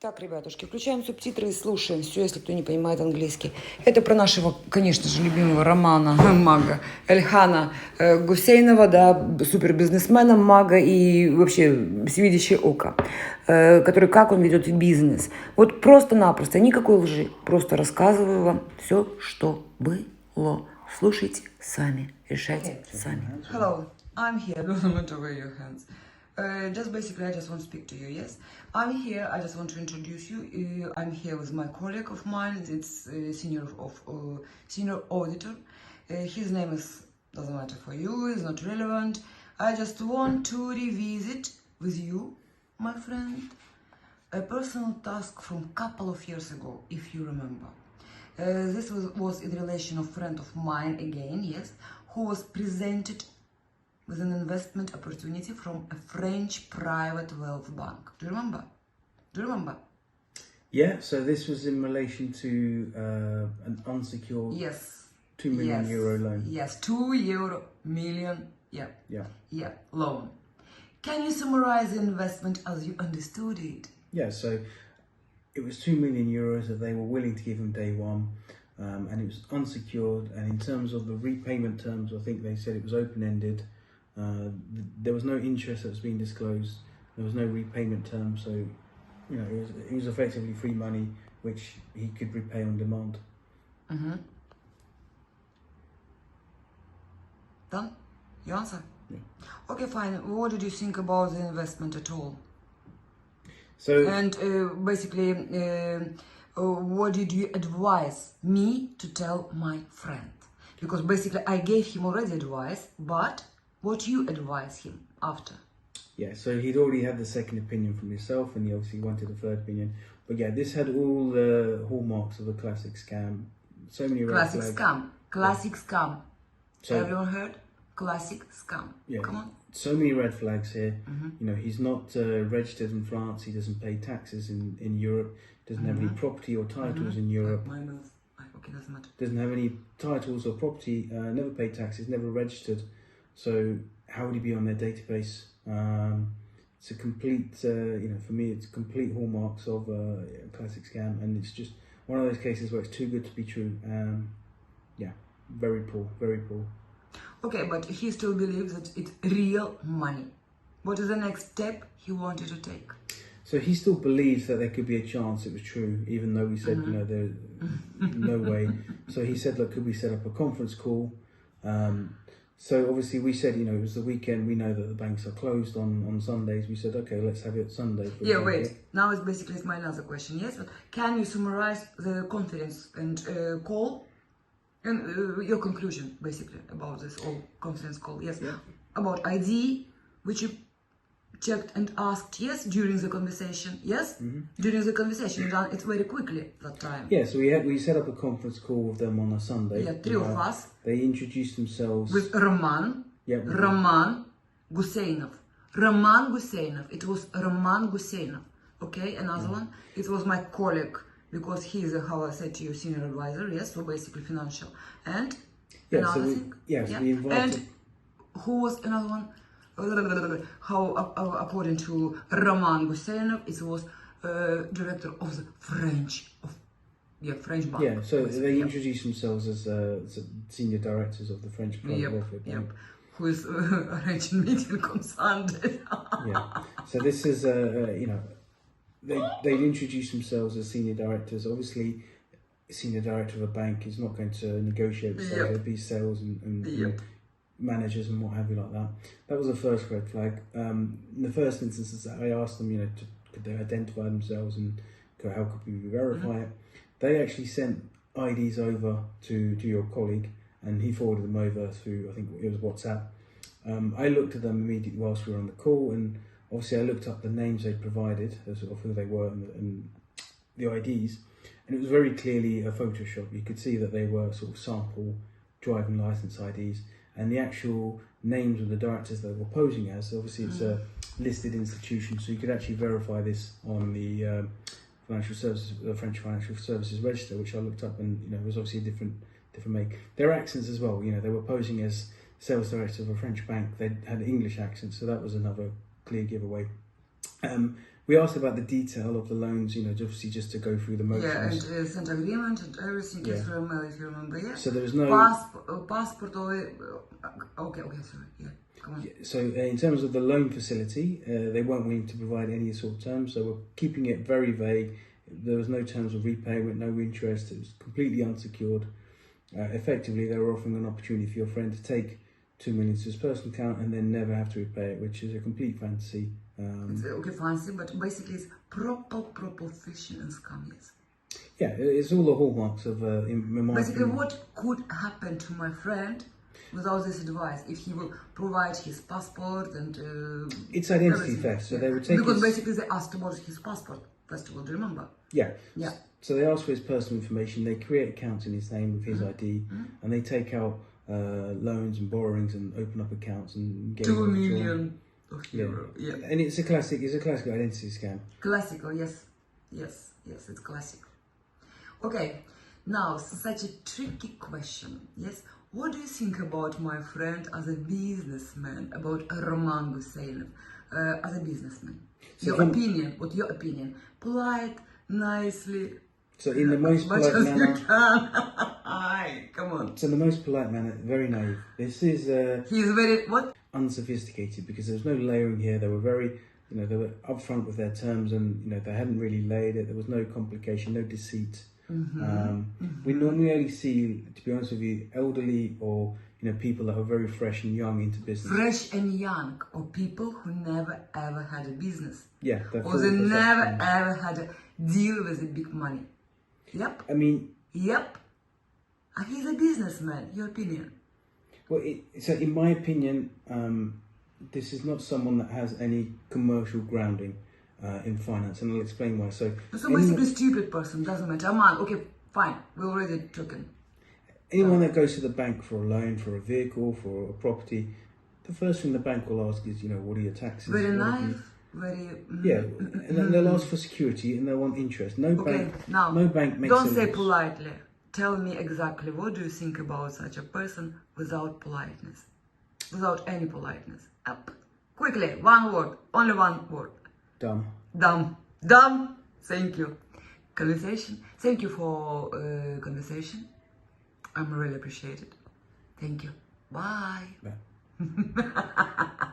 Так, ребятушки, включаем субтитры и слушаем все, если кто не понимает английский. Это про нашего, конечно же, любимого романа мага Ельхана Гусейнова, да, супербизнесмена, мага и вообще всевидящее око, который, как он ведет бизнес. Вот просто-напросто, никакой лжи, просто рассказываю вам все, что было. Слушайте сами, решайте сами. Hello, I'm here. Don't want to wear your hands. Just basically, I just want to speak to you, yes? I'm here, I just want to introduce you. I'm here with my colleague of mine, it's senior auditor. His name doesn't matter for you, it's not relevant. I just want to revisit with you, my friend, a personal task from a couple of years ago, if you remember. This was in relation of friend of mine again, yes, who was presented with an investment opportunity from a French private wealth bank. Do you remember? Do you remember? Yeah, so this was in relation to an unsecured €2 million loan. Yes, €2 million, yeah, loan. Can you summarize the investment as you understood it? Yeah, so it was €2 million that they were willing to give him day one, and it was unsecured, and in terms of the repayment terms, I think they said it was open-ended. There was no interest that was being disclosed. There was no repayment term, so it was effectively free money which he could repay on demand. Done? You answer? Yeah. Okay, fine. What did you think about the investment at all? So and basically, what did you advise me to tell my friend? Because basically, I gave him already advice, but what you advise him after? Yeah, so he'd already had the second opinion from yourself, and he obviously wanted a third opinion. But yeah, this had all the hallmarks of a classic scam. So many red flags. Classic scam. So, everyone heard? Classic scam. Yeah. Come on. So many red flags here. He's not registered in France. He doesn't pay taxes in Europe. Doesn't have any property or titles in Europe. My move. Okay, doesn't matter. Doesn't have any titles or property. Never paid taxes. Never registered. So how would he be on their database? It's a complete, for me, it's complete hallmarks of a classic scam, and it's just one of those cases where it's too good to be true. Yeah, very poor, very poor. Okay, but he still believes that it's real money. What is the next step he wanted to take? So he still believes that there could be a chance it was true, even though we said, there's no way. So he said, look, could we set up a conference call? So obviously we said, it was the weekend. We know that the banks are closed on Sundays. We said, okay, let's have it Sunday. Yeah, wait. Now it's basically my another question. Yes, but can you summarize the conference and call? And your conclusion, basically, about this whole conference call, yes? Yeah. About ID, which you checked and asked, yes, during the conversation, yes? During the conversation, you done it very quickly that time. Yeah, so we set up a conference call with them on a Sunday. Yeah, three of us. They introduced themselves. With Roman. Yeah. Roman Guseinov. Roman Guseinov. It was Roman Guseinov. Okay, another one. It was my colleague. Because he is, how I said to you, senior advisor, yes, so basically financial. And another thing. Yes, we invited. And who was another one? How, according to Roman Guseinov, it was director of the French bank. Yeah, so they introduced themselves as senior directors of the French private welfare bank. Who is arranging meeting on Sunday. Yeah, so this is, They'd introduced themselves as senior directors. Obviously, a senior director of a bank is not going to negotiate with sales. It'd be sales and managers and what have you like that. That was the first red flag. In the first instances, I asked them, could they identify themselves and how could we verify it? They actually sent IDs over to your colleague, and he forwarded them over through, I think it was WhatsApp. I looked at them immediately whilst we were on the call, and obviously I looked up the names they provided, of who they were and the IDs, and it was very clearly a Photoshop. You could see that they were sort of sample driving license IDs, and the actual names of the directors they were posing as, obviously it's a listed institution, so you could actually verify this on the French Financial Services Register, which I looked up, and it was obviously a different make. Their accents as well, they were posing as sales director of a French bank. They had English accents, so that was another clear giveaway. we asked about the detail of the loans, obviously just to go through the motions. Yeah, and sent agreement and everything is from email, if you remember, yeah? So there was no... Passport, okay, sorry, yeah, come on. Yeah, so in terms of the loan facility, they weren't willing to provide any sort of terms, so we're keeping it very vague. There was no terms of repayment, no interest, it was completely unsecured. Effectively, they were offering an opportunity for your friend to take 2 million to his personal account and then never have to repay it, which is a complete fantasy. It's okay, fancy, but basically it's proper fishing and scam, yes. Yeah, it's all the hallmarks of basically, what could happen to my friend without this advice if he will provide his passport and it's identity theft, so they would take because basically they asked about his passport first of all, do you remember? Yeah. Yeah. So they ask for his personal information, they create accounts in his name with his ID, and they take out loans and borrowings and open up accounts and get 2 million euro. Yeah. And it's a classic identity scam. Classical, yes, it's classic. Okay, now such a tricky question. Yes, what do you think about my friend as a businessman, about Ельхан Гусейнов as a businessman? So What's your opinion? Polite, nicely. So in the most polite manner. Come on. So in the most polite manner, very naive. This is he's very what? Unsophisticated, because there was no layering here. They were very, they were upfront with their terms, and they hadn't really layered it. There was no complication, no deceit. We normally only see, to be honest with you, elderly or people that are very fresh and young into business. Fresh and young, or people who never ever had a business. Yeah, or they never ever had a deal with the big money. Yep. I mean. Yep. He's a businessman. Your opinion? Well, so in my opinion, this is not someone that has any commercial grounding in finance, and I'll explain why. So basically, stupid person, doesn't matter. Man, okay, fine, we're already talking. Anyone that goes to the bank for a loan, for a vehicle, for a property, the first thing the bank will ask is, what are your taxes? Very naive, very... Yeah, and then they'll ask for security and they'll want interest. No bank makes don't say politely. Tell me exactly what do you think about such a person without politeness, without any politeness. Up, quickly, one word, only one word. Dumb. Thank you. Conversation. Thank you for conversation. I'm really appreciate it. Thank you. Bye. Bye.